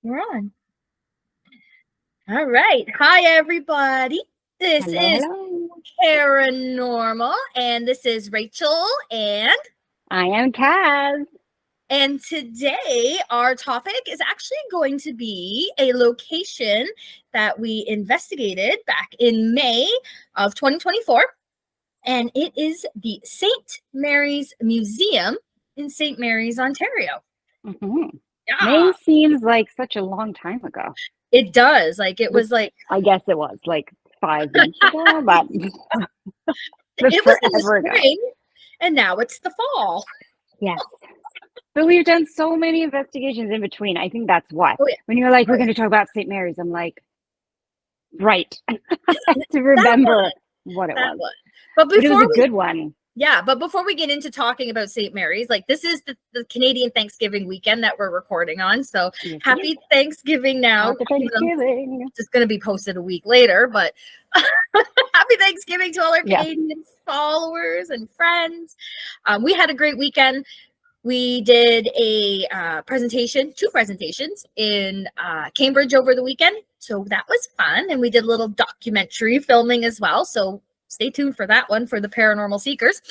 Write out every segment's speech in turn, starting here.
We're on. All right. Hi, everybody. This is Hello. Paranormal, and this is Rachel, I am Kaz. and today our topic is actually going to be a location that we investigated back in May of 2024, and it is the St. Mary's Museum in St. Mary's, Ontario. Mm-hmm. Yeah, May seems like such a long time ago. it does. Like it was like I guess it was like 5 weeks ago, but it was in the forever ago. spring, and now it's the fall. Yes. But we've done so many investigations in between. I think that's why. Oh, yeah. When you're like, we're going to talk about St. Mary's, I'm like, right. To remember what it was. But But it before was a good one. Yeah, but before we get into talking about St. Mary's, like this is the Canadian Thanksgiving weekend that we're recording on. So Yes, happy Thanksgiving now. Happy Thanksgiving. It's going to be posted a week later, but happy Thanksgiving to all our Yeah. Canadian followers and friends. We had a great weekend. We did a two presentations in Cambridge over the weekend. So that was fun. And we did a little documentary filming as well. So stay tuned for that one for the Paranormal Seekers.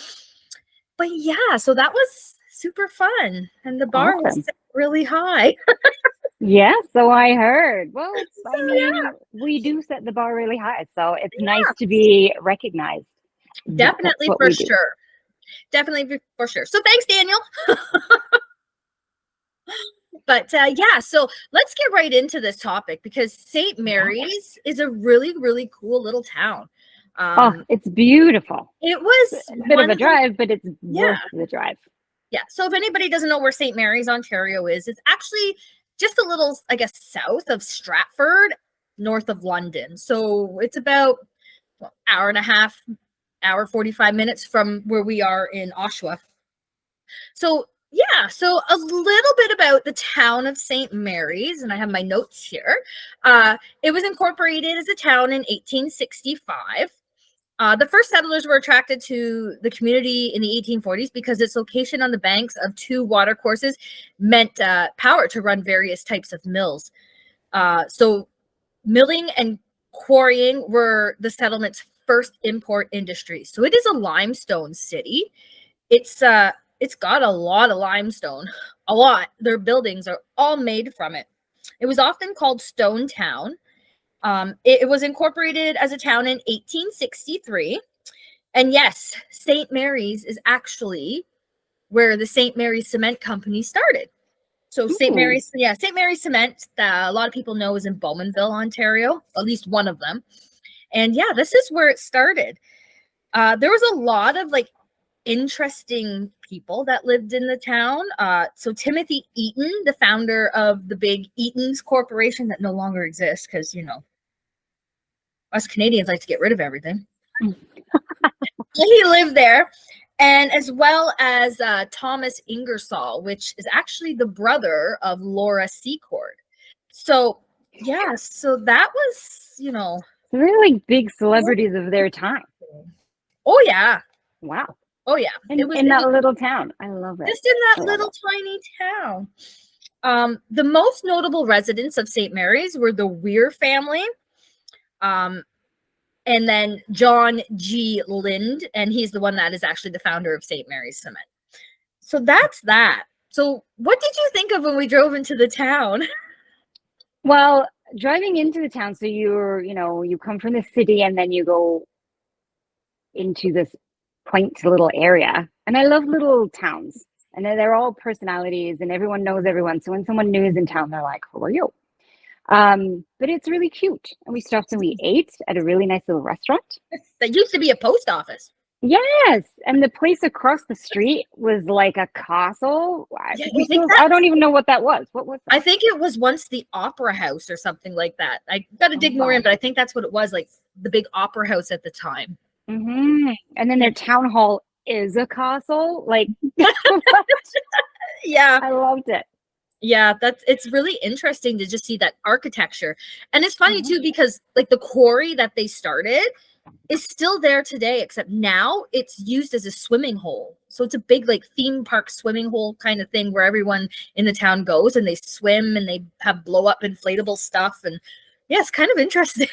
But yeah, so that was super fun. And the bar was set really high. Yeah, so I heard. Well, we do set the bar really high. So it's nice to be recognized. Definitely for sure. Definitely for sure. So thanks, Daniel. But yeah, so let's get right into this topic because St. Mary's is a really, really cool little town. It's beautiful. It was a bit of a drive, but it's worth the drive. Yeah. So if anybody doesn't know where St. Mary's, Ontario is, it's actually just a little, I guess, south of Stratford, north of London. So it's about an hour and a half, hour 45 minutes from where we are in Oshawa. So yeah, so a little bit about the town of St. Mary's, and I have my notes here. It was incorporated as a town in 1865. The first settlers were attracted to the community in the 1840s because its location on the banks of two watercourses meant power to run various types of mills. So milling and quarrying were the settlement's first import industries. So it is a limestone city. It's got a lot of limestone, a lot. Their buildings are all made from it. It was often called Stone Town. It was incorporated as a town in 1863. And yes, St. Mary's is actually where the St. Mary's Cement Company started. So St. Mary's Cement, a lot of people know is in Bowmanville, Ontario, at least one of them. And yeah, this is where it started. There was a lot of like interesting people that lived in the town. So Timothy Eaton, the founder of the big Eaton's Corporation that no longer exists because, us Canadians like to get rid of everything. He lived there. And as well as Thomas Ingersoll, which is actually the brother of Laura Secord. So, yeah, so that was, really big celebrities of their time. Oh, yeah. Wow. Oh, yeah. In that little town. I love it. Just in that little tiny town. The most notable residents of St. Mary's were the Weir family. And then John G. Lind, and he's the one that is actually the founder of St. Mary's Cement. So that's that. So what did you think of when we drove into the town? Well, driving into the town, so you come from the city and then you go into this quaint little area. And I love little towns. And they're all personalities and everyone knows everyone. So when someone new is in town, they're like, who are you? But it's really cute. And we stopped and we ate at a really nice little restaurant. That used to be a post office. Yes. And the place across the street was like a castle. Yeah, I don't even know what that was. What was that? I think it was once the Opera House or something like that. I got to dig more in, but I think that's what it was, like the big Opera House at the time. Mm-hmm. And then their town hall is a castle. Like, yeah. I loved it. Yeah, it's really interesting to just see that architecture. And it's funny too, because like the quarry that they started is still there today, except now it's used as a swimming hole. So it's a big like theme park swimming hole kind of thing where everyone in the town goes and they swim and they have blow up inflatable stuff. And yeah, it's kind of interesting.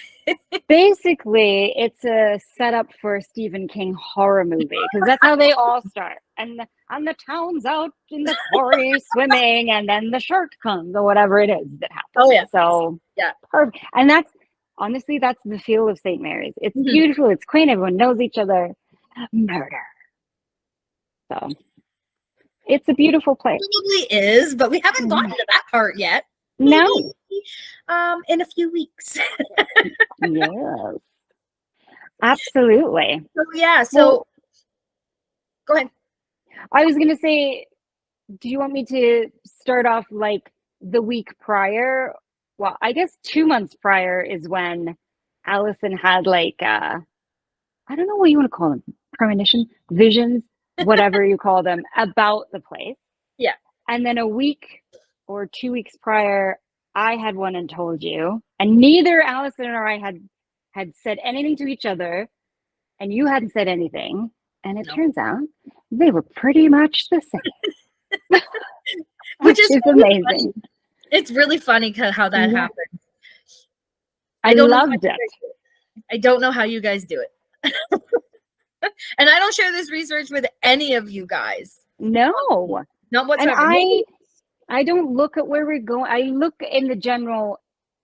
Basically, it's a setup for a Stephen King horror movie because that's how they all start. And the town's out in the quarry swimming, and then the shark comes or whatever it is that happens. Oh yeah. So yeah, perfect. And that's honestly that's the feel of St. Mary's. It's beautiful. It's quaint. Everyone knows each other. Murder. So it's a beautiful place. It probably is, but we haven't gotten to that part yet. No. In a few weeks. Yes. Absolutely. So yeah, so go ahead. I was gonna say, do you want me to start off like the week prior? Well, I guess 2 months prior is when Allison had like I don't know what you want to call them, premonition, visions, whatever you call them, about the place. Yeah. And then a week or 2 weeks prior, I had one and told you, and neither Allison or I had said anything to each other, and you hadn't said anything. And it turns out they were pretty much the same. Which is really amazing. Funny. It's really funny how that happened. I loved it. I don't know how you guys do it. And I don't share this research with any of you guys. No. Not whatsoever. And I don't look at where we're going. I look in the general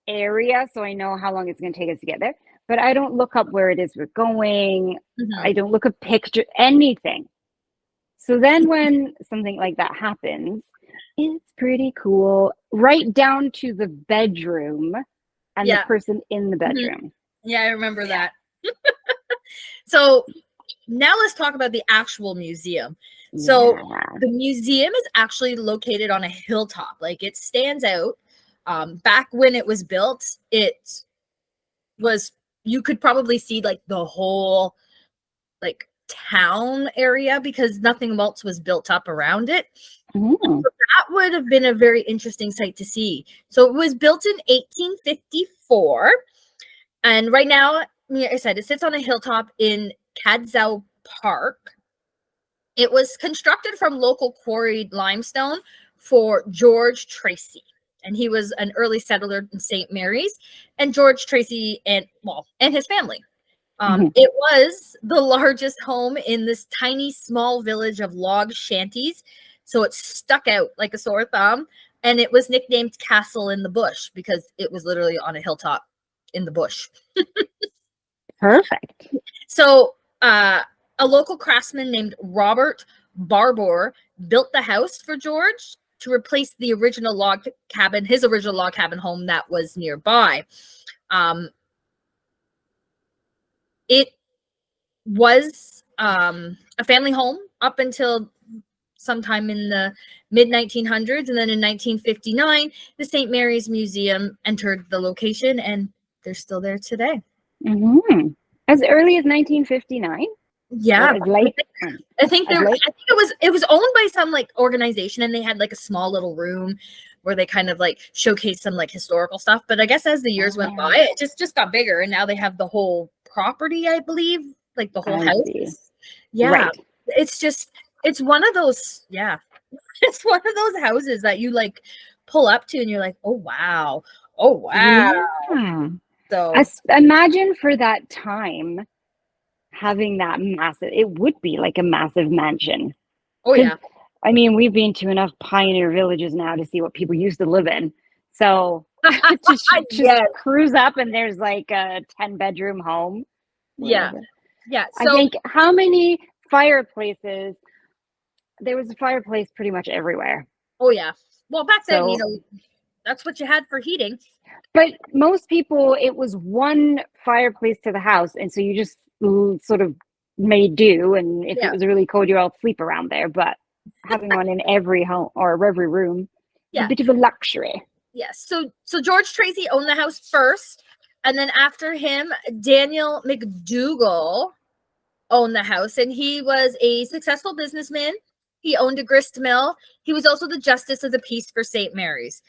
area so I know how long it's going to take us to get there. But I don't look up where it is we're going. I don't look at picture, anything. So then when something like that happens, it's pretty cool. Right down to the bedroom and the person in the bedroom. Yeah, I remember that. So now let's talk about the actual museum. So the museum is actually located on a hilltop. Like it stands out. Back when it was built, it was, you could probably see like the whole like town area because nothing else was built up around it. So that would have been a very interesting sight to see. So it was built in 1854. And right now, like I said, it sits on a hilltop in Kaz Park. It was constructed from local quarried limestone for George Tracy. And he was an early settler in St. Mary's, and George Tracy and his family. It was the largest home in this tiny, small village of log shanties. So it stuck out like a sore thumb, and it was nicknamed Castle in the Bush because it was literally on a hilltop in the bush. Perfect. So a local craftsman named Robert Barbour built the house for George to replace the original log cabin, his original log cabin home that was nearby. It was a family home up until sometime in the mid 1900s, and then in 1959 the St. Mary's Museum entered the location, and they're still there today. As early as 1959. Yeah, late. I think it was owned by some like organization, and they had like a small little room where they kind of like showcased some like historical stuff. But I guess as the years went by, it just got bigger, and now they have the whole property, I believe, like the whole house. Yeah, right. It's one of those. Yeah, it's one of those houses that you like pull up to, and you're like, oh wow. Yeah. So imagine for that time having that massive, it would be like a massive mansion. Oh yeah. I mean, we've been to enough pioneer villages now to see what people used to live in. So just cruise up and there's like a 10-bedroom home. Whatever. Yeah. So I think how many fireplaces? There was a fireplace pretty much everywhere. Oh yeah. Well, back then, that's what you had for heating. But most people, it was one fireplace to the house, and so you just sort of made do. And if it was really cold, you all sleep around there. But having one in every home or every room, is a bit of a luxury. Yes. So George Tracy owned the house first, and then after him, Daniel McDougall owned the house, and he was a successful businessman. He owned a grist mill. He was also the justice of the peace for St. Mary's.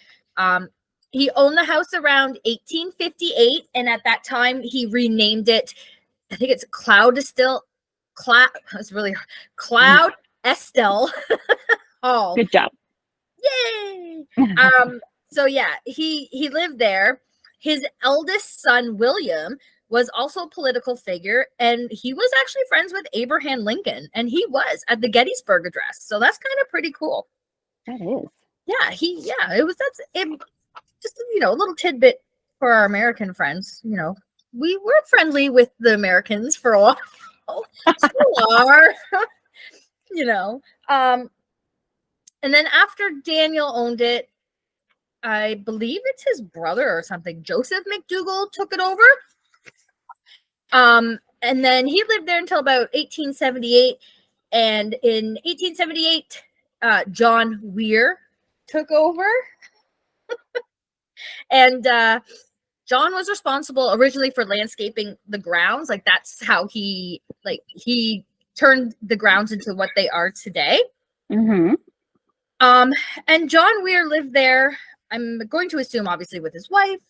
He owned the house around 1858, and at that time, he renamed it I think it's it's really Cloud Estelle Hall. Good job. Yay! So yeah, he lived there. His eldest son, William, was also a political figure, and he was actually friends with Abraham Lincoln, and he was at the Gettysburg Address. So that's kind of pretty cool. That is. Yeah, that's it, just a little tidbit for our American friends. We were friendly with the Americans for a while. Still are. And then after Daniel owned it, I believe it's his brother or something, Joseph McDougall, took it over. And then he lived there until about 1878. And in 1878, John Weir took over. And John was responsible originally for landscaping the grounds. Like that's how he turned the grounds into what they are today. Mm-hmm. And John Weir lived there, I'm going to assume obviously with his wife,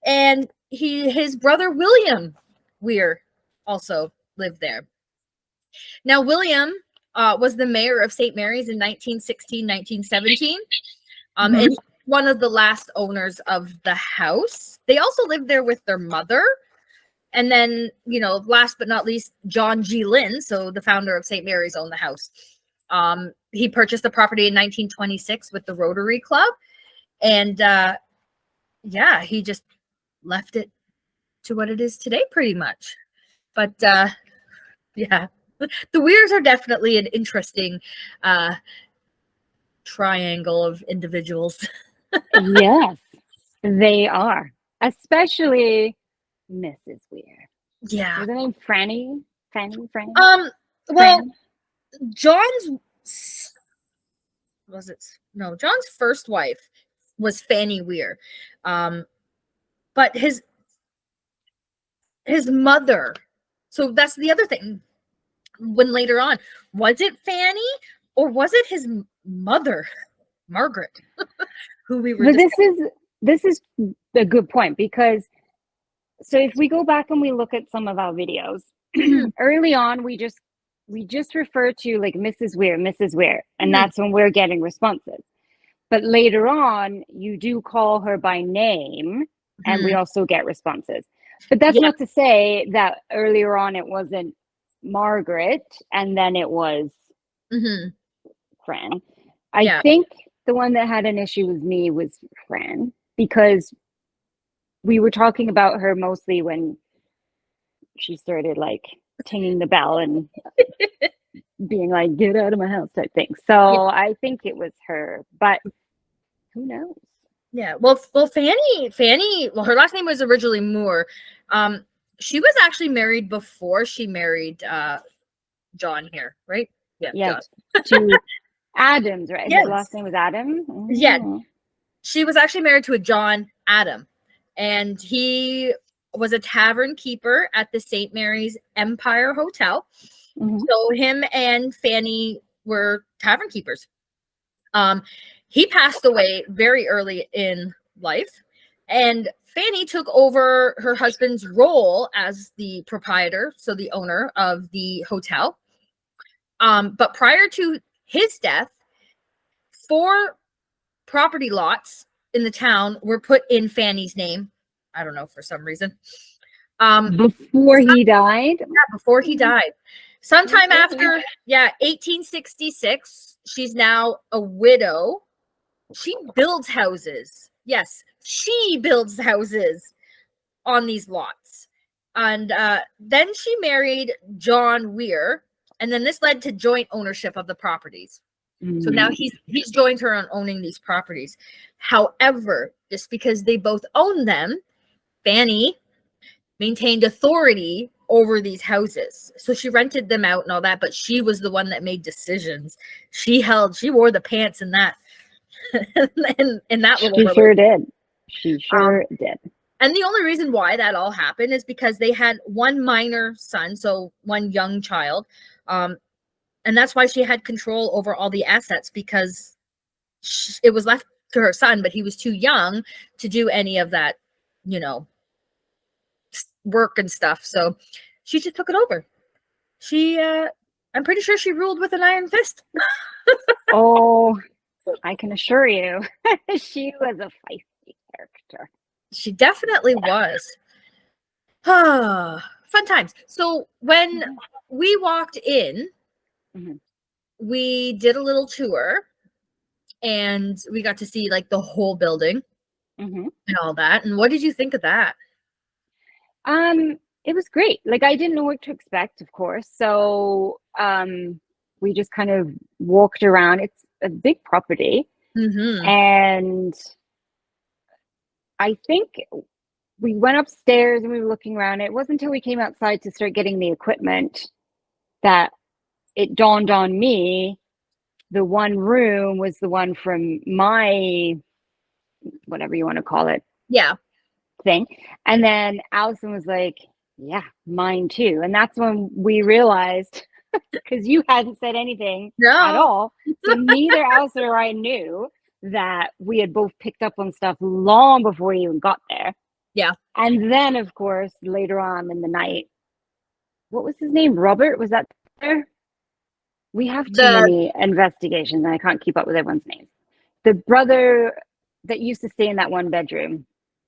and his brother William Weir also lived there. Now William was the mayor of St. Mary's in 1916, 1917. And one of the last owners of the house. They also lived there with their mother. And then, last but not least, John G. Lynn, so the founder of St. Mary's, owned the house. He purchased the property in 1926 with the Rotary Club. And he just left it to what it is today, pretty much. But the Weirs are definitely an interesting triangle of individuals. Yes, they are. Especially Mrs. Weir. Yeah. Is her name Franny? Franny? Well, Fran? John's first wife was Fanny Weir. But his mother, so that's the other thing. When later on, was it Fanny or was it his mother, Margaret, who we were But this is a good point, because so if we go back and we look at some of our videos, early on we just refer to like Mrs. Weir, and that's when we're getting responses. But later on, you do call her by name, and we also get responses. But that's not to say that earlier on it wasn't Margaret, and then it was Fran. I think the one that had an issue with me was Fran, because we were talking about her mostly when she started like tinging the bell and being like, "Get out of my house" type thing. So I think it was her, but who knows? Yeah. Well, Fanny, her last name was originally Moore. She was actually married before she married John here, right? Yeah. To Adams, right? Yes. His last name was Adam. Yeah. She was actually married to a John Adam, and he was a tavern keeper at the St. Mary's Empire Hotel. So him and Fanny were tavern keepers. He passed away very early in life, and Fanny took over her husband's role as the proprietor, so the owner of the hotel. But prior to his death, 4 property lots in the town were put in Fanny's name. I don't know, for some reason. Before he died? Yeah, before he died. Sometime after, 1866, she's now a widow. She builds houses. Yes, she builds houses on these lots. And then she married John Weir, and then this led to joint ownership of the properties. So now he's joined her on owning these properties. However, just because they both own them, Fanny maintained authority over these houses. So she rented them out and all that, but she was the one that made decisions. She wore the pants in that. in that little She sure did. She sure did. And the only reason why that all happened is because they had one minor son, so one young child. And that's why she had control over all the assets, because it was left to her son, but he was too young to do any of that, work and stuff. So she just took it over. She, I'm pretty sure she ruled with an iron fist. Oh, I can assure you, she was a feisty character. She definitely was. Fun times. So when we walked in, we did a little tour and we got to see like the whole building and all that. And what did you think of that? It was great. Like, I didn't know what to expect, of course. So we just kind of walked around. It's a big property. And I think we went upstairs and we were looking around. It wasn't until we came outside to start getting the equipment that it dawned on me the one room was the one from my, whatever you want to call it, thing. And then Allison was like, yeah, mine too. And that's when we realized, because you hadn't said anything at all, so neither Allison or I knew that we had both picked up on stuff long before we even got there. And then, of course, later on in the night, what was his name? Robert? Was that there? We have too many investigations and I can't keep up with everyone's names. The brother that used to stay in that one bedroom,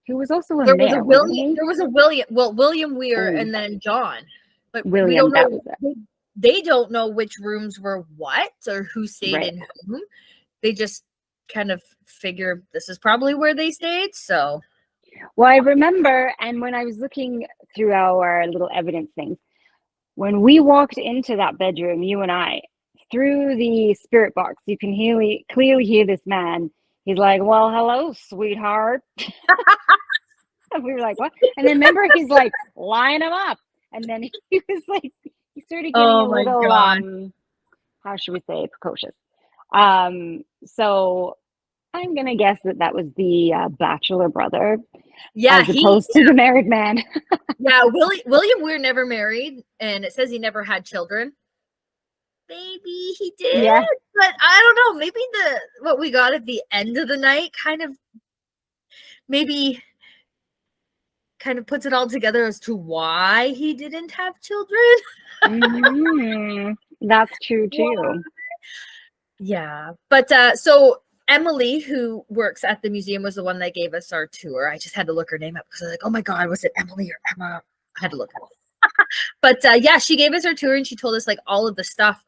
who was also a mayor, wasn't he? There was a William, William Weir and then John. But William, we don't that know, was it. they don't know which rooms were what or who stayed in whom. They just kind of figure this is probably where they stayed. So, well, I remember, and when I was looking through our little evidence things, when we walked into that bedroom, you and I, through the spirit box, you can clearly hear this man. He's like, well, hello, sweetheart. And we were like, what? And then remember, he's like, line him up. And then he was like, he started getting a little, how should we say, precocious. So I'm going to guess that was the bachelor brother. As opposed to the married man. William Weir never married, and it says he never had children. Maybe he did, but I don't know. Maybe what we got at the end of the night kind of puts it all together as to why he didn't have children. That's true too. Yeah, but so Emily, who works at the museum, was the one that gave us our tour. I just had to look her name up because I was like, oh my God, was it Emily or Emma? I had to look it up. But yeah, she gave us our tour and she told us like all of the stuff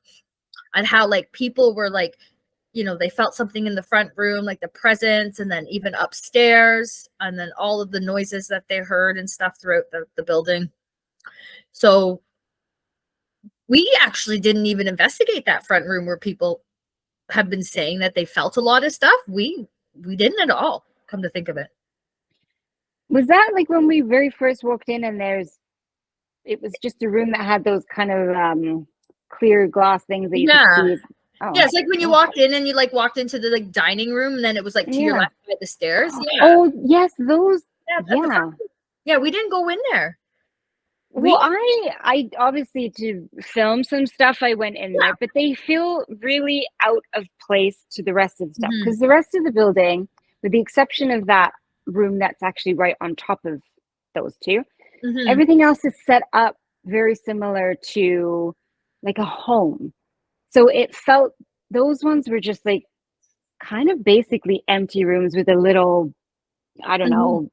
and how like people were like, you know, they felt something in the front room, like the presence, and then even upstairs, and then all of the noises that they heard and stuff throughout the building. So we actually didn't even investigate that front room where people have been saying that they felt a lot of stuff. We didn't at all, come to think of it. Was that like when we very first walked in and it was just a room that had those kind of clear glass things that you could see? Oh. Yeah, it's like when you walked in and you like walked into the like dining room and then it was like to your left by the stairs. Oh yes, those. Yeah, we didn't go in there. Well, I obviously to film some stuff I went in there, but they feel really out of place to the rest of the stuff because the rest of the building, with the exception of that room that's actually right on top of those two, everything else is set up very similar to like a home. So it felt those ones were just like kind of basically empty rooms with a little, I don't know,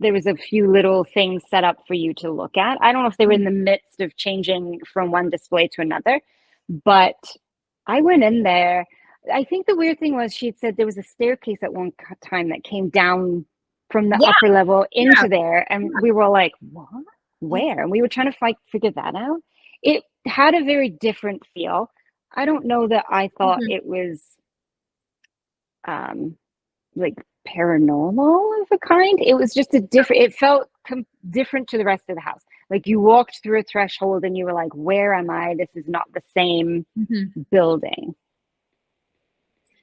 there was a few little things set up for you to look at. I don't know if they were in the midst of changing from one display to another, but I went in there. I think the weird thing was she'd said there was a staircase at one time that came down from the upper level into there. And we were like, what? Where? And we were trying to figure that out. It had a very different feel. I don't know that I thought it was like paranormal of a kind. It was just it felt different to the rest of the house. Like you walked through a threshold and you were like, where am I? This is not the same building.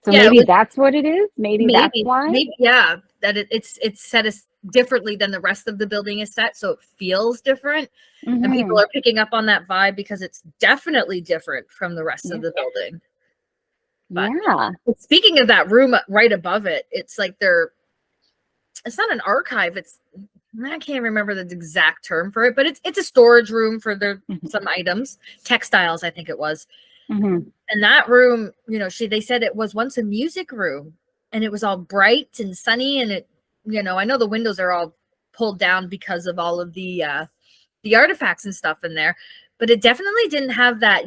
So maybe that's what it is. Maybe that's why. That it's set as differently than the rest of the building is set, so it feels different. And people are picking up on that vibe because it's definitely different from the rest of the building. But speaking of that room right above it, it's like it's not an archive. It's I can't remember the exact term for it, but it's a storage room for some items, textiles, I think it was. Mm-hmm. And that room, they said it was once a music room, and it was all bright and sunny, and I know the windows are all pulled down because of all of the artifacts and stuff in there, but it definitely didn't have that,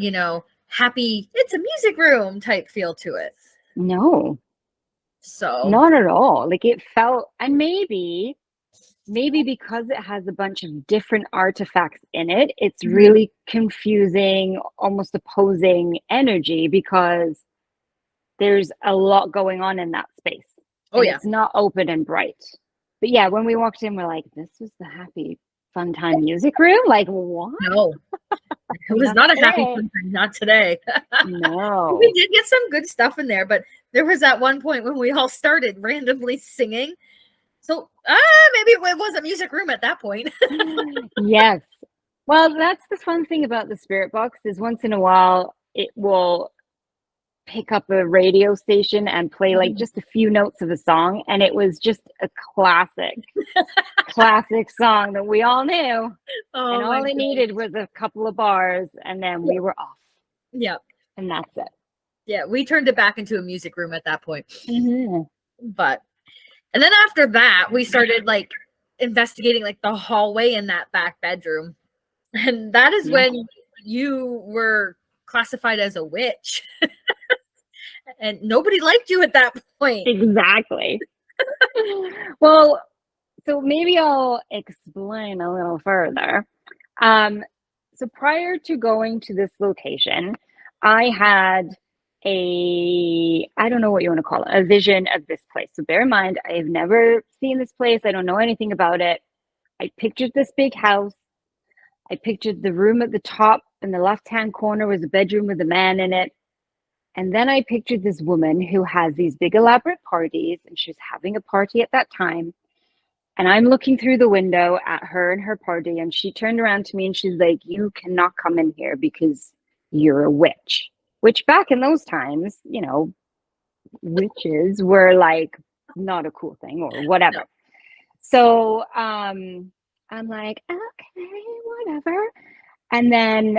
happy, it's a music room type feel to it. No, So not at all. Like it felt, and maybe because it has a bunch of different artifacts in it, it's really confusing, almost opposing energy, because there's a lot going on in that space. Oh, yeah. It's not open and bright. But yeah, when we walked in, we're like, this was the happy fun time music room? Like, what? No, it was not a happy fun time, not today. No. We did get some good stuff in there, but there was that one point when we all started randomly singing. So maybe it was a music room at that point. Yes. Well, that's the fun thing about the spirit box, is once in a while it will pick up a radio station and play like just a few notes of a song, and it was just a classic song that we all knew. Oh, and all it needed was a couple of bars, and then we were off. Yep. And that's it. Yeah, we turned it back into a music room at that point. Mm-hmm. And then after that, we started like investigating like the hallway in that back bedroom. And that is when you were classified as a witch. And nobody liked you at that point. Exactly. Well, so maybe I'll explain a little further. So prior to going to this location, I had I don't know what you want to call it, a vision of this place. So bear in mind, I have never seen this place. I don't know anything about it. I pictured this big house. I pictured the room at the top in the left-hand corner was a bedroom with a man in it. And then I pictured this woman who has these big elaborate parties, and she's having a party at that time. And I'm looking through the window at her and her party, and she turned around to me and she's like, you cannot come in here because you're a witch. Which back in those times, witches were like not a cool thing or whatever. So I'm like, okay, whatever. And then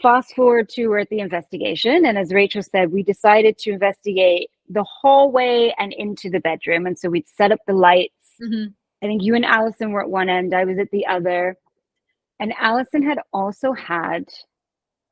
fast forward to we're at the investigation. And as Rachel said, we decided to investigate the hallway and into the bedroom. And so we'd set up the lights. Mm-hmm. I think you and Allison were at one end, I was at the other. And Allison had also had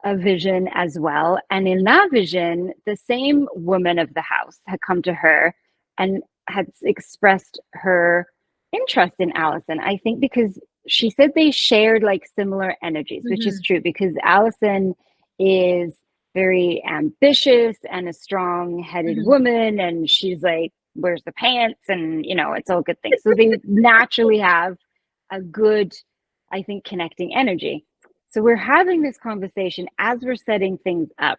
a vision as well. And in that vision, the same woman of the house had come to her and had expressed her interest in Allison. I think because she said they shared like similar energies, which is true, because Allison is very ambitious and a strong-headed woman, and she's like, where's the pants? And it's all good things. So they naturally have a good, I think, connecting energy. So we're having this conversation as we're setting things up.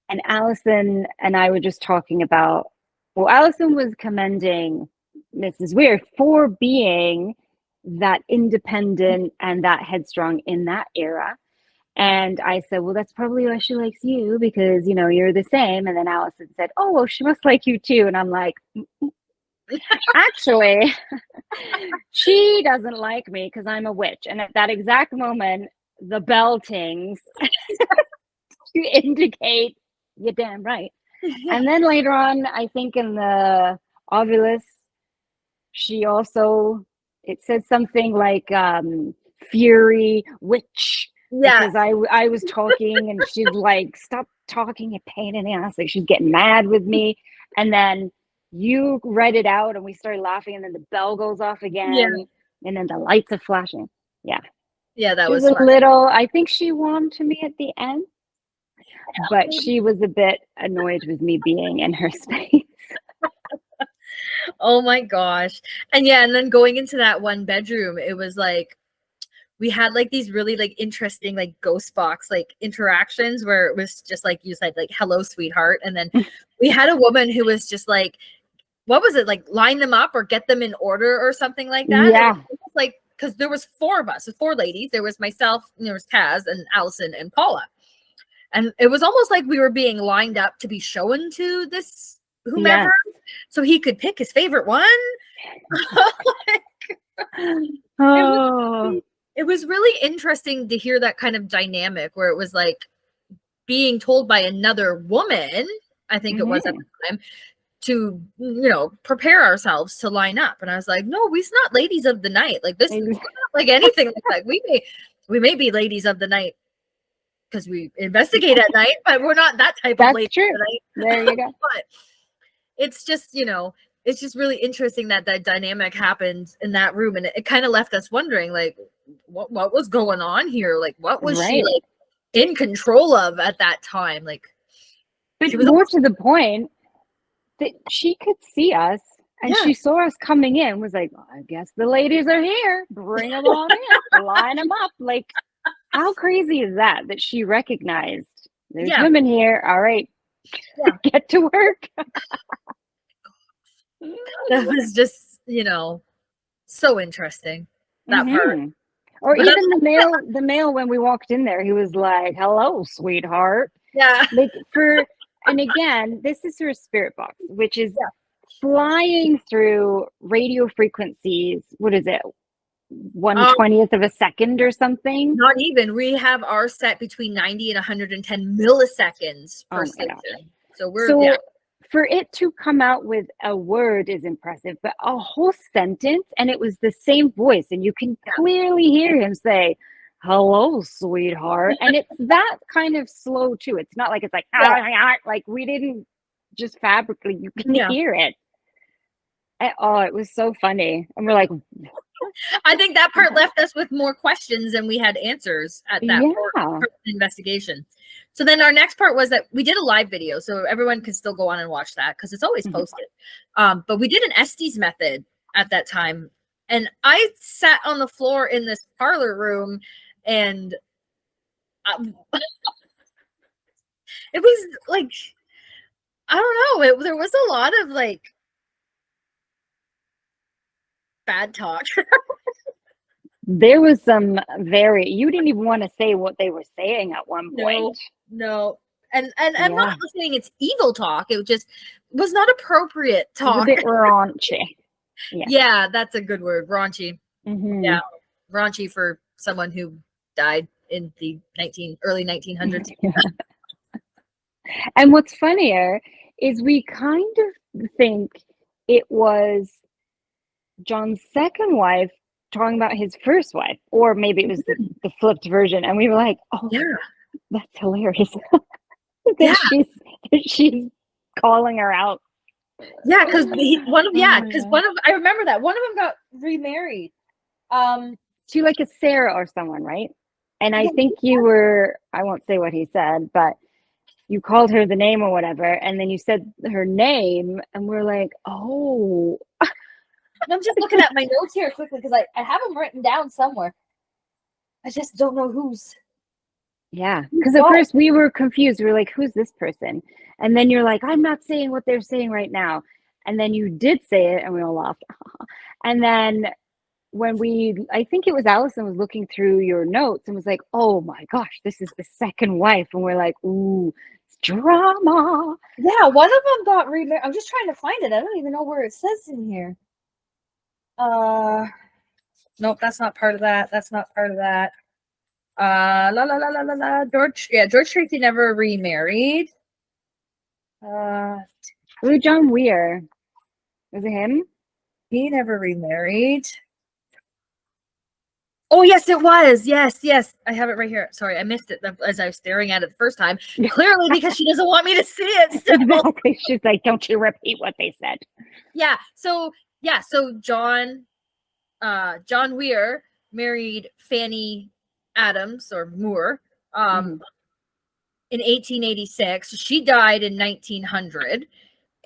And Allison and I were just talking about, well, Allison was commending Mrs. Weir for being that independent and that headstrong in that era. And I said, well, that's probably why she likes you, because, you're the same. And then Allison said, oh, well, she must like you too. And I'm like, actually, she doesn't like me because I'm a witch. And at that exact moment, the bell tings to indicate you're damn right. And then later on, I think in the Ovulus, it said something like fury witch. Yeah. Because I was talking and she's like, stop talking, a pain in the ass. Like she's getting mad with me. And then you read it out and we started laughing, and then the bell goes off again. Yeah. And then the lights are flashing. Yeah. Yeah, that was was a little, I think she warmed to me at the end, but she was a bit annoyed with me being in her space. Oh my gosh. And yeah, and then going into that one bedroom, it was like we had like these really like interesting like ghost box like interactions where it was just like you said, like, hello sweetheart. And then we had a woman who was just like, what was it, like line them up or get them in order or something like that? Yeah. It was like, because there was 4 of us, 4 ladies. There was myself, there was Kaz and Allison and Paula. And it was almost like we were being lined up to be shown to this whomever, so he could pick his favorite one. Oh. It was really interesting to hear that kind of dynamic where it was like being told by another woman, I think it was at Mm-hmm. the time, to, you know, prepare ourselves to line up. And I was like, no, we's not ladies of the night. Like this, we're not like anything like that. We may be ladies of the night because we investigate at night, but we're not that type of That's lady true. of the night. There you go. But it's just, you know, it's just really interesting that that dynamic happened in that room. And it kind of left us wondering, like, what was going on here? Like, what was she Right. like in control of at that time? Like, But she was more almost, to the point that she could see us and yeah, she saw us coming in, was like, I guess the ladies are here. Bring them on in. Line them up. Like, how crazy is that? That she recognized there's yeah, women here. All right, yeah. get to work. That was just, you know, so interesting, that part. Mm-hmm. Or But even the male when we walked in there, he was like, "Hello, sweetheart." yeah, Like and again, this is her spirit box, which is yeah. flying through radio frequencies. What is it? One Um, twentieth of a second or something. Not even. We have our set between 90 and 110 milliseconds per Oh my gosh. station. So we're, yeah, So for it to come out with a word is impressive, but a whole sentence and it was the same voice, and you can clearly hear him say, "Hello, sweetheart." And it's that kind of slow too. It's not like it's like, yeah, like we didn't just fabricate, you can yeah. hear it. Oh, it was so funny. And we're like, I think that part left us with more questions than we had answers at that yeah. part of the investigation. So then our next part was that we did a live video, so everyone could still go on and watch that because it's always Mhm. posted. But we did an Estes method at that time, and I sat on the floor in this parlor room, and it was like, I don't know, there was a lot of like bad talk. There was some you didn't even want to say what they were saying at one point. No, no. And I'm Yeah. not saying it's evil talk. It just was not appropriate It was a talk. bit raunchy. Yeah. Yeah, that's a good word. Raunchy. Mm-hmm. Yeah. Raunchy for someone who died in the early 1900s. And what's funnier is we kind of think it was John's second wife talking about his first wife, or maybe it was the flipped version. And we were like, oh, Yeah. that's hilarious. Yeah. that she's calling her out. Yeah, because Oh, I remember that one of them got remarried. to like a Sarah or someone, right? And I Yeah, think you were, I won't say what he said, but you called her the name or whatever, and then you said her name, and we're like, oh, I'm just looking at my notes here quickly because I have them written down somewhere. I just don't know who's yeah. Because at what. first we were confused. We were like, who's this person? And then you're like, I'm not saying what they're saying right now. And then you did say it, and we all laughed. And then I think it was Allison was looking through your notes and was like, oh my gosh, this is the second wife. And we're like, ooh, it's drama. Yeah, one of them got remarried. I'm just trying to find it. I don't even know where it says in here. Nope, that's not part of that. That's not part of that. La la la la la la. George Tracy never remarried. Who, John Weir? Was it him? He never remarried. Oh, yes, it was. Yes, yes. I have it right here. Sorry, I missed it as I was staring at it the first time. Clearly because she doesn't want me to see it still. Exactly. She's like, don't you repeat what they said. Yeah. So John Weir married Fanny Adams or Moore in 1886. She died in 1900.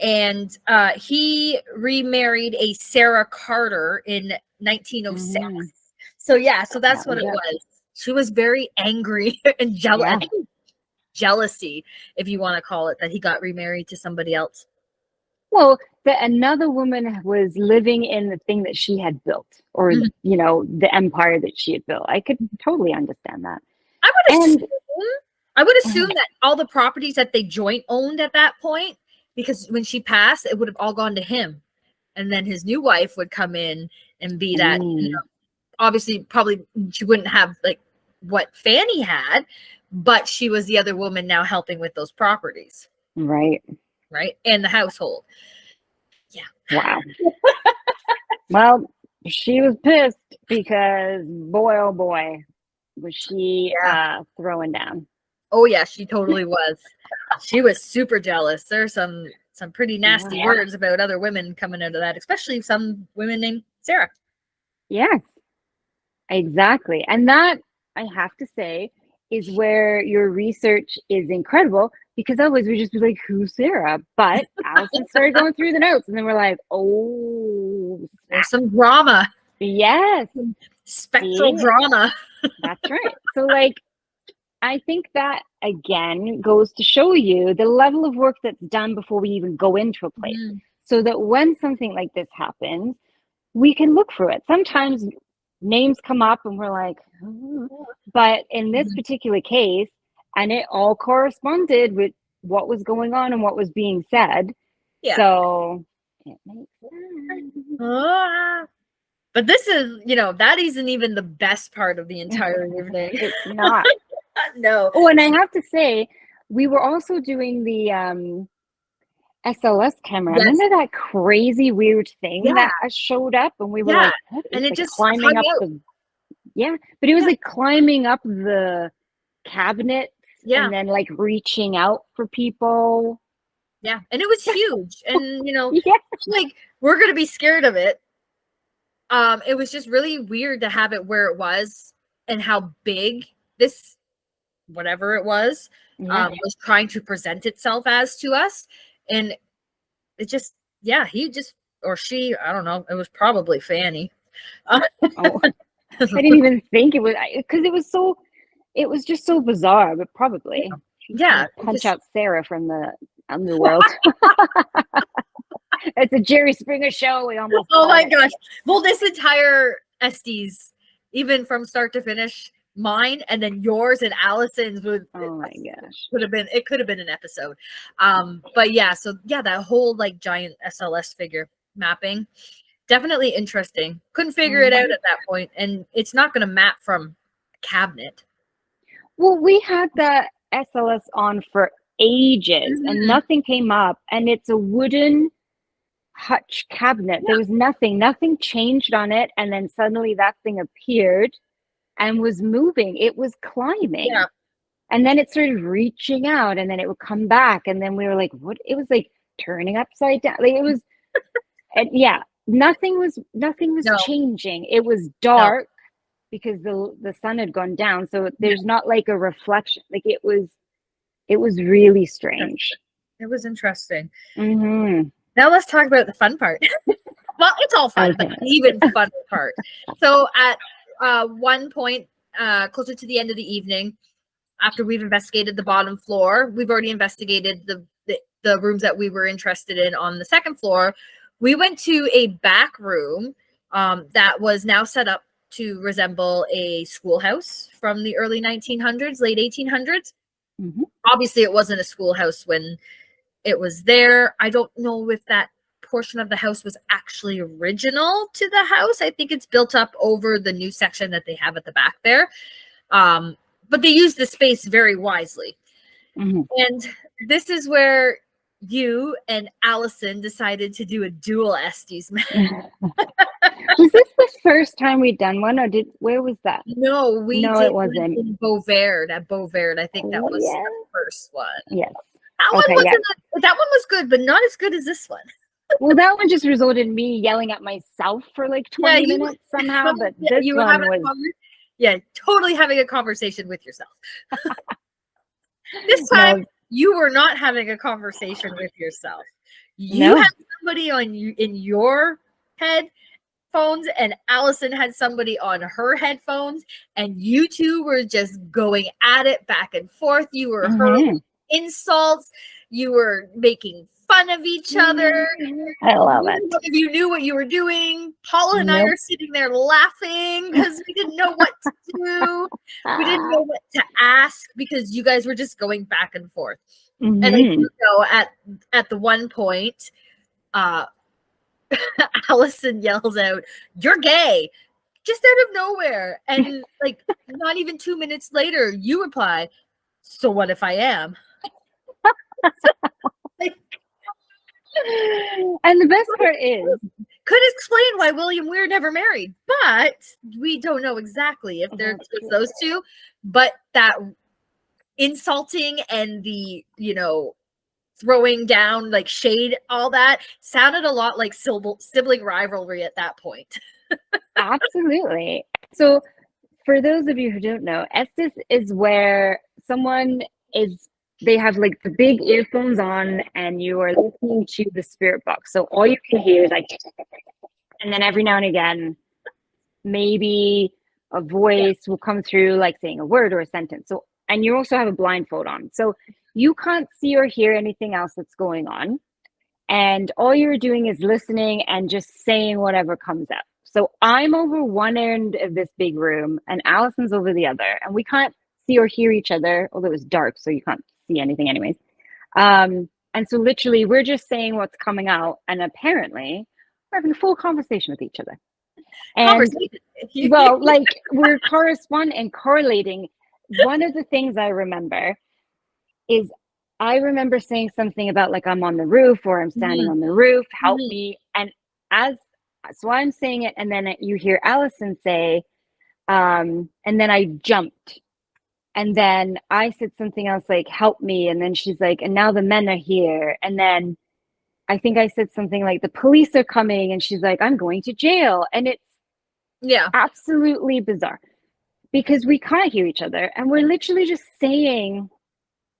And he remarried a Sarah Carter in 1906. So that's what it was. She was very angry and jealous. Yeah. I think jealousy, if you want to call it, that he got remarried to somebody else. Well, that another woman was living in the thing that she had built, or the empire that she had built. I could totally understand that. I would assume that all the properties that they joint owned at that point, because when she passed, it would have all gone to him. and then his new wife would come in and be that, Mm. obviously probably she wouldn't have like what Fanny had, but she was the other woman now helping with those properties, Right. and the household. Yeah. Wow. Well, she was pissed because boy, oh boy, was she throwing down. Oh yeah, she totally was. She was super jealous. There's some pretty nasty words about other women coming out of that, especially some women named Sarah. Yes, exactly. And that, I have to say, is where your research is incredible, because otherwise we just be like, who's Sarah? But Allison started going through the notes, and then we're like, oh, there's some drama. Yes. Spectral drama. That's right. So like, I think that again goes to show you the level of work that's done before we even go into a place. So that when something like this happens, we can look through it. Sometimes names come up and we're like, but in this particular case, and it all corresponded with what was going on and what was being said. Yeah. So it makes sense. But this is, that isn't even the best part of the entire evening. It's not. No. Oh, and I have to say, we were also doing the SLS camera. Yes. Remember that crazy weird thing that showed up, and we were like, what? And it like just climbing up the but it was like climbing up the cabinet and then like reaching out for people. Yeah, and it was huge, and like we're gonna be scared of it. It was just really weird to have it where it was and how big this whatever it was trying to present itself as to us. And it just, he just, or she, I don't know, it was probably Fanny. I didn't even think it was, because it was just so bizarre, but probably. Punch out Sarah from the underworld. It's a Jerry Springer show. We almost. Oh my gosh. Well, this entire Estes, even from start to finish, mine and then yours and Allison's would. Oh my gosh. It could have been an episode. But that whole like giant SLS figure mapping, definitely interesting. Couldn't figure it out at that point, and it's not going to map from a cabinet. Well, we had the SLS on for ages and nothing came up, and it's a wooden hutch cabinet. There was nothing changed on it, and then suddenly that thing appeared and was moving. It was climbing, and then it started reaching out, and then it would come back, and then we were like, what? It was like turning upside down. Like it was and nothing was changing. It was dark because the sun had gone down, so there's not like a reflection. Like it was really strange. It was interesting. Now let's talk about the fun part. Well, it's all fun, but the even funner part. So at one point, closer to the end of the evening, after we've investigated the bottom floor, we've already investigated the rooms that we were interested in on the second floor. We went to a back room that was now set up to resemble a schoolhouse from the early 1900s, late 1800s. Obviously, it wasn't a schoolhouse when it was there. I don't know if that portion of the house was actually original to the house. I think it's built up over the new section that they have at the back there. But they use the space very wisely. And this is where you and Allison decided to do a dual Estes Method. Was this the first time we'd done one, or where was that? No, it wasn't. In Beauvert, at Beauvert. I think that was the first one. Yes. That one was good, but not as good as this one. Well, that one just resulted in me yelling at myself for like 20 minutes somehow, but this one was... totally having a conversation with yourself. This time, you were not having a conversation with yourself. You had somebody in your headphones, and Allison had somebody on her headphones, and you two were just going at it back and forth. You were hurling insults. You were making fun of each other. I love it. None of you knew what you were doing. Paula and I are sitting there laughing because we didn't know what to do. We didn't know what to ask because you guys were just going back and forth. And I do know at the one point, Allison yells out, "You're gay," just out of nowhere. And like not even 2 minutes later, you reply, "So what if I am?" Like, And the best part is, could explain why William Weir never married, but we don't know exactly if there's those two. But that insulting and the, throwing down like shade, all that sounded a lot like sibling rivalry at that point. absolutely. So, for those of you who don't know, Estes is where someone is, they have like the big earphones on and you are listening to the spirit box. So all you can hear is like, and then every now and again, maybe a voice will come through like saying a word or a sentence. So, and you also have a blindfold on. So you can't see or hear anything else that's going on. And all you're doing is listening and just saying whatever comes up. So I'm over one end of this big room and Allison's over the other, and we can't see or hear each other, although it's dark, so you can't see anything anyways. And so literally we're just saying what's coming out, and apparently we're having a full conversation with each other. And well, like we're corresponding and correlating. One of the things I remember is I remember saying something about like I'm on the roof or I'm standing on the roof, help me. And so I'm saying it, and then you hear Allison say, and then I jumped. And then I said something else like, help me. And then she's like, and now the men are here. And then I think I said something like, the police are coming. And she's like, I'm going to jail. And it's absolutely bizarre because we can't hear each other. And we're literally just saying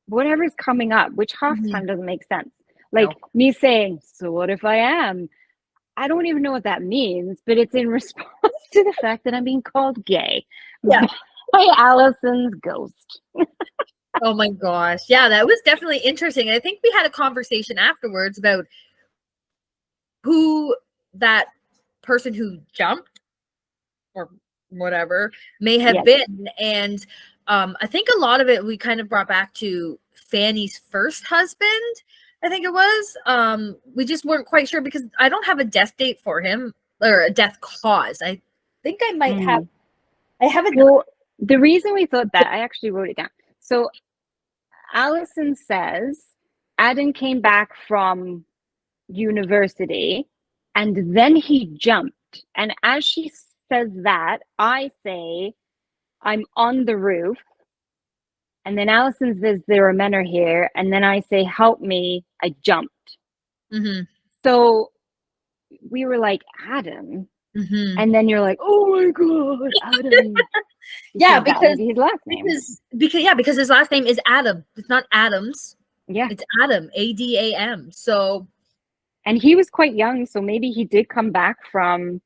whatever's coming up, which half the time doesn't make sense. Like me saying, so what if I am? I don't even know what that means, but it's in response to the fact that I'm being called gay by Allison's ghost. Oh my gosh. Yeah, that was definitely interesting. I think we had a conversation afterwards about who that person who jumped or whatever may have been. And I think a lot of it we kind of brought back to Fanny's first husband. I think it was. We just weren't quite sure because I don't have a death date for him or a death cause. I think I might have. I haven't. Well, the reason we thought that, I actually wrote it down. So Allison says Adam came back from university and then he jumped. And as she says that, I say, I'm on the roof. And then Allison says, there are men are here. And then I say, help me. I jumped. So we were like, Adam. And then you're like, oh my God, Adam. Yeah, because his last name. Because his last name is Adam. It's not Adams. Yeah. It's Adam, Adam. So, and he was quite young, so maybe he did come back from,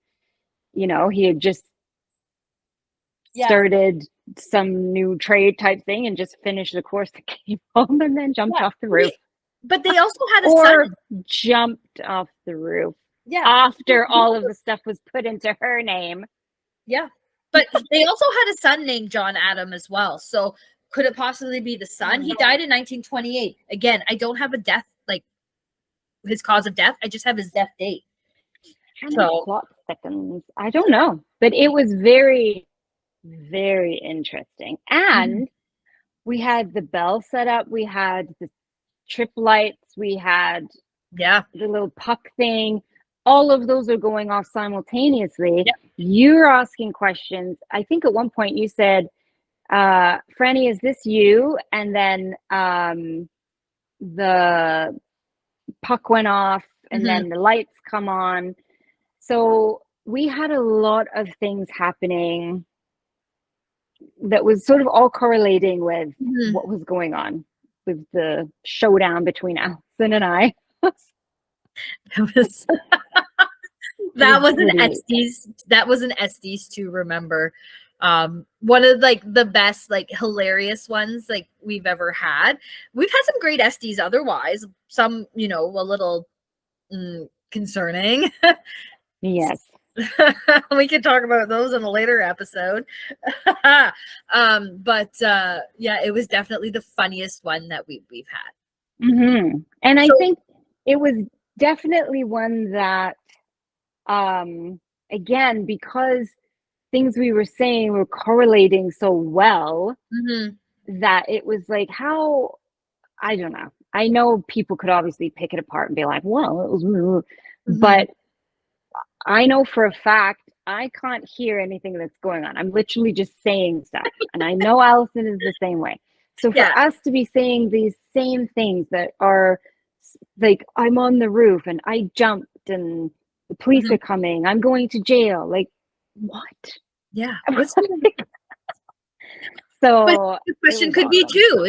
he had just started some new trade type thing and just finished the course that came home and then jumped off the roof. But they also had a son. Jumped off the roof. Yeah. After all of the stuff was put into her name. Yeah. But they also had a son named John Adam as well. So could it possibly be the son? He died in 1928. Again, I don't have a death, like his cause of death. I just have his death date. So plot thickens. I don't know. But it was very, very interesting. And we had the bell set up. We had the trip lights. We had the little puck thing. All of those are going off simultaneously. You're asking questions. I think at one point you said, Franny, is this you? And then the puck went off and then the lights come on. So we had a lot of things happening that was sort of all correlating with what was going on with the showdown between Allison and I. That was an Estes to remember. One of like the best, like hilarious ones like we've ever had. We've had some great Estes otherwise. Some, a little concerning. Yes. We could talk about those in a later episode. But it was definitely the funniest one that we've had. And I think it was definitely one that Again, because things we were saying were correlating so well that it was like, how, I don't know. I know people could obviously pick it apart and be like, well, it was, but I know for a fact I can't hear anything that's going on. I'm literally just saying stuff. And I know Allison is the same way. So for Yeah. us to be saying these same things that are like, I'm on the roof and I jumped and the police are coming, I'm going to jail. Like, what? Yeah. So But the it question was could be awesome. too,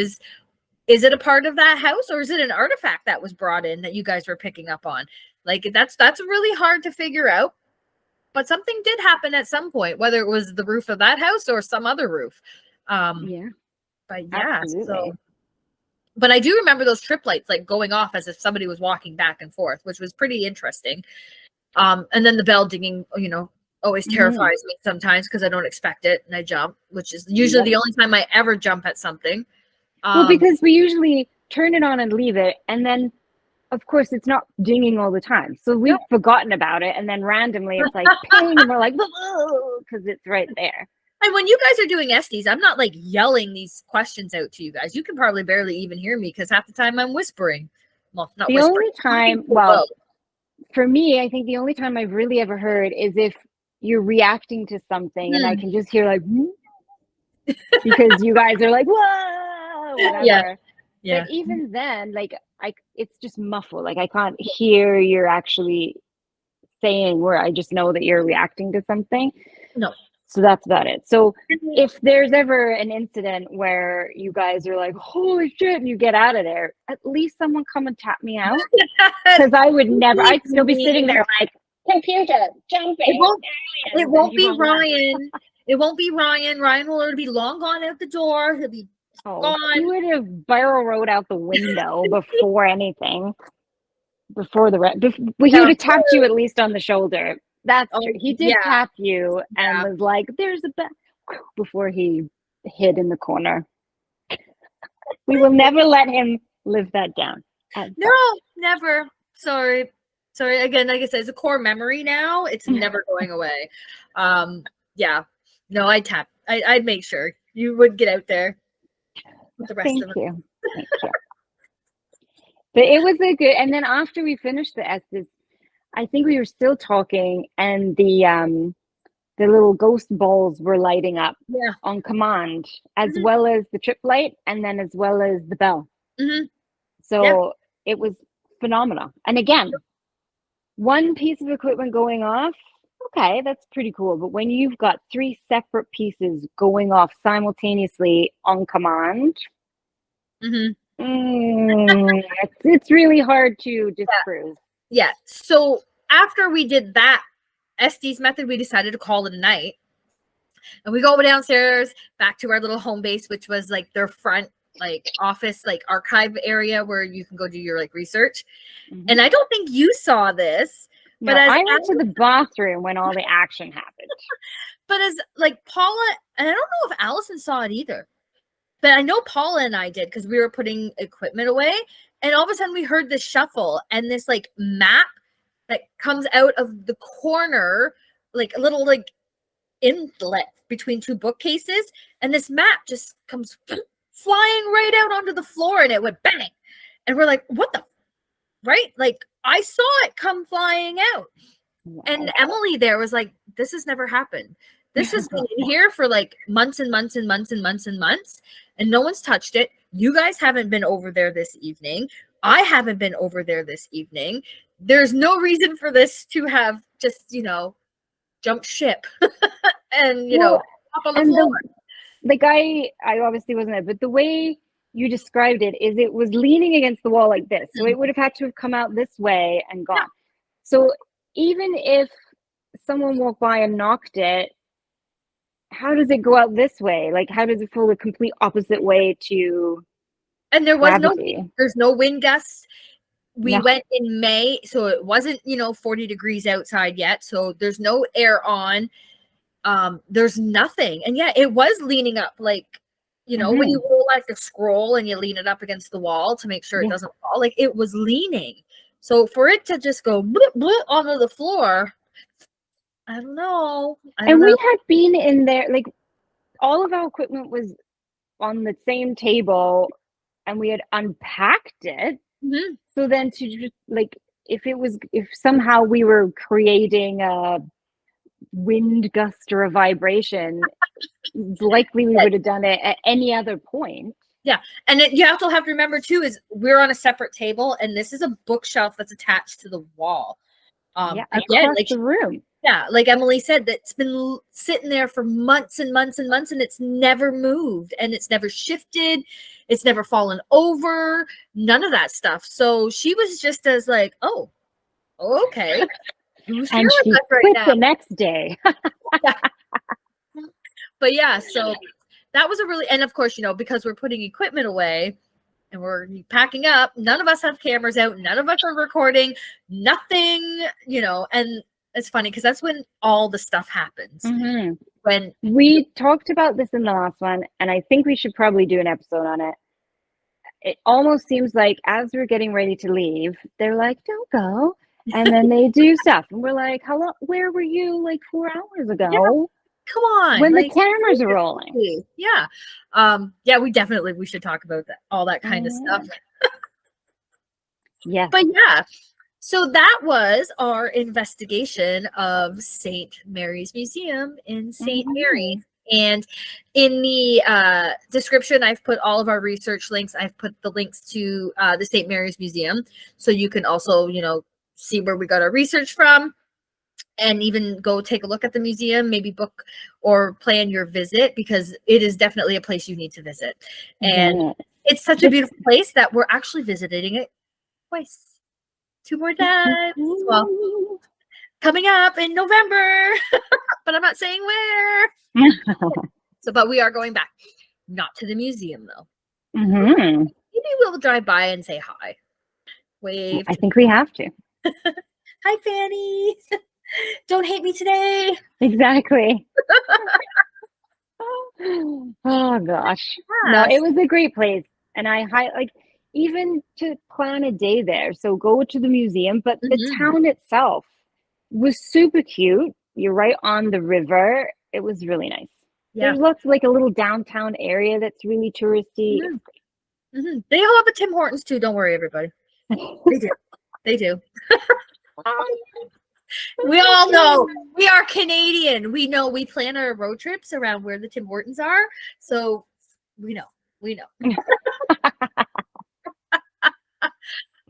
is it a part of that house, or is it an artifact that was brought in that you guys were picking up on? Like that's really hard to figure out. But something did happen at some point, whether it was the roof of that house or some other roof. Yeah, But yeah, absolutely. so but I do remember those trip lights like going off as if somebody was walking back and forth, which was pretty interesting. And then the bell dinging, always terrifies me sometimes because I don't expect it and I jump, which is usually Yep. the only time I ever jump at something. Well, because we usually turn it on and leave it, and then of course it's not dinging all the time. So we've forgotten about it, and then randomly it's like ping, and we're like, because it's right there. And when you guys are doing Estes, I'm not like yelling these questions out to you guys. You can probably barely even hear me because half the time I'm whispering. Well, not The whispering. only time, well, for me, I think the only time I've really ever heard is if you're reacting to something and I can just hear like, because you guys are like, whoa, whatever. Yeah. But even then, like, it's just muffled. Like I can't hear you're actually saying where I just know that you're reacting to something. No. So that's about it. So if there's ever an incident where you guys are like, holy shit, and you get out of there, at least someone come and tap me out. Because I would never, I'd still be sitting there like, computer, jumping. It won't be Ryan. It won't be Ryan. Ryan will already be long gone out the door. He'll be gone. He would have barrel rode out the window before anything. Before the he would have tapped you at least on the shoulder. That's true. He did tap you and was like, there's a bell, before he hid in the corner. We will never let him live that down. No, never. Sorry. Again, like I said, it's a core memory now. It's never going away. Yeah. No, I'd make sure you would get out there with the rest of them. Thank you. But it was a good, and then after we finished the Estes, I think we were still talking, and the little ghost balls were lighting up on command, as well as the trip light, and then as well as the bell. So it was phenomenal. And again, one piece of equipment going off, okay, that's pretty cool. But when you've got 3 separate pieces going off simultaneously on command, it's really hard to disprove. Yeah. So after we did that Estes method, we decided to call it a night. And we go downstairs back to our little home base, which was like their front like office, like archive area where you can go do your like research. And I don't think you saw this, but as I went to the bathroom when all the action happened. But as like Paula, and I don't know if Allison saw it either, but I know Paula and I did because we were putting equipment away. And all of a sudden we heard this shuffle and this like map that comes out of the corner, like a little like inlet between 2 bookcases. And this map just comes flying right out onto the floor and it went bang. And we're like, what the, right? Like I saw it come flying out. And Emily there was like, this has never happened. This has been in here for like months and months and months and months and months, and no one's touched it. You guys haven't been over there this evening. I haven't been over there this evening. There's no reason for this to have just, jumped ship and, up on the floor. The guy, I obviously wasn't there, but the way you described it is it was leaning against the wall like this. So it would have had to have come out this way and gone. So even if someone walked by and knocked it, how does it go out this way? Like, how does it fall the complete opposite way to And there was gravity? There's no wind gusts. We went in May, so it wasn't, 40 degrees outside yet. So there's no air on. There's nothing. And yeah, it was leaning up like, when you roll like the scroll and you lean it up against the wall to make sure it doesn't fall, like it was leaning. So for it to just go bloop, bloop onto the floor, I don't know. I don't And know. we had been in there, like all of our equipment was on the same table and we had unpacked it. Mhm. So then to just like, if somehow we were creating a wind gust or a vibration, it's likely we Yeah, would have done it at any other point. yeah. And you also have to remember too is we're on a separate table, and this is a bookshelf that's attached to the wall. Yeah, Again, across like the room. yeah, like Emily said, that's been sitting there for months and months and months, and it's never moved, and it's never shifted, it's never fallen over, none of that stuff. So she was just as like, oh, okay, who's here And with she us right quit now? the next day. Yeah. But yeah, so that was a really, and of course, because we're putting equipment away and we're packing up, none of us have cameras out, none of us are recording, nothing, and it's funny because that's when all the stuff happens. Mm-hmm. When We talked about this in the last one, and I think we should probably do an episode on it. It almost seems like as we're getting ready to leave, they're like, "Don't go," and then they do stuff, and we're like, "How long? Where were you like 4 hours yeah, ago come on, when the like cameras are rolling?" yeah, yeah, we should talk about that, all that kind of stuff. Yes. But yeah, so that was our investigation of St. Mary's Museum in St. Mary. And in the description, I've put all of our research links. I've put the links to the St. Mary's Museum. So you can also, see where we got our research from and even go take a look at the museum, maybe book or plan your visit because it is definitely a place you need to visit. And Yes. it's such a beautiful place that we're actually visiting it twice. 2 more times. Well, coming up in November, but I'm not saying where. So, but we are going back. Not to the museum though. Mm-hmm. Maybe we'll drive by and say hi. Wave. I think we have to. Hi, Fanny. Don't hate me today. Exactly. Oh gosh. No, Yeah. it was a great place. And like even to plan a day there. So go to the museum, but the Mhm. town itself was super cute. You're right on the river. It was really nice. Yeah. There's lots of like a little downtown area that's really touristy. Mhm. Mhm. They all have a Tim Hortons too. Don't worry, everybody. They do. They do. We all know we are Canadian. We know we plan our road trips around where the Tim Hortons are. So we know. We know.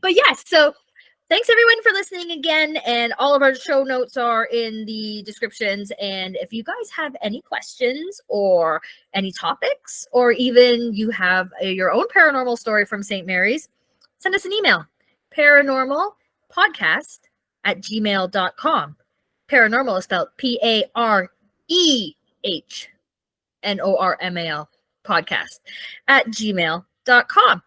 But yes, so thanks everyone for listening again. And all of our show notes are in the descriptions. And if you guys have any questions or any topics, or even you have your own paranormal story from St. Mary's, send us an email, paranormalpodcast@gmail.com. Paranormal is spelled PAREHNORMAL podcast @gmail.com.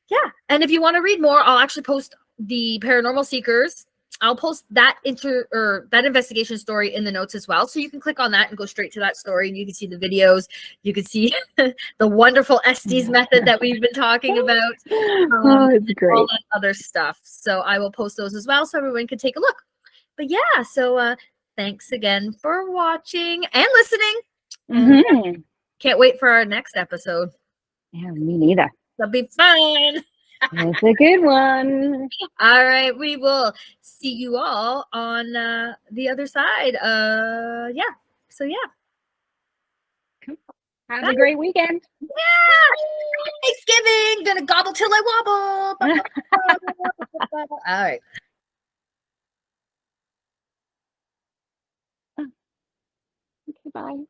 Yeah. And if you want to read more, I'll actually post the Paranormal Seekers. I'll post that that investigation story in the notes as well. So you can click on that and go straight to that story and you can see the videos. You can see the wonderful Estes method that we've been talking about. Oh, it's All great. that other stuff. So I will post those as well so everyone can take a look. But yeah, so thanks again for watching and listening. And Mm-hmm. can't wait for our next episode. Yeah, me neither. That'll be fun. It's a good one. All right, we will see you all on the other side. Yeah. So yeah. Have Bye. a great weekend. Yeah. Thanksgiving. Gonna gobble till I wobble. All right. Okay, bye.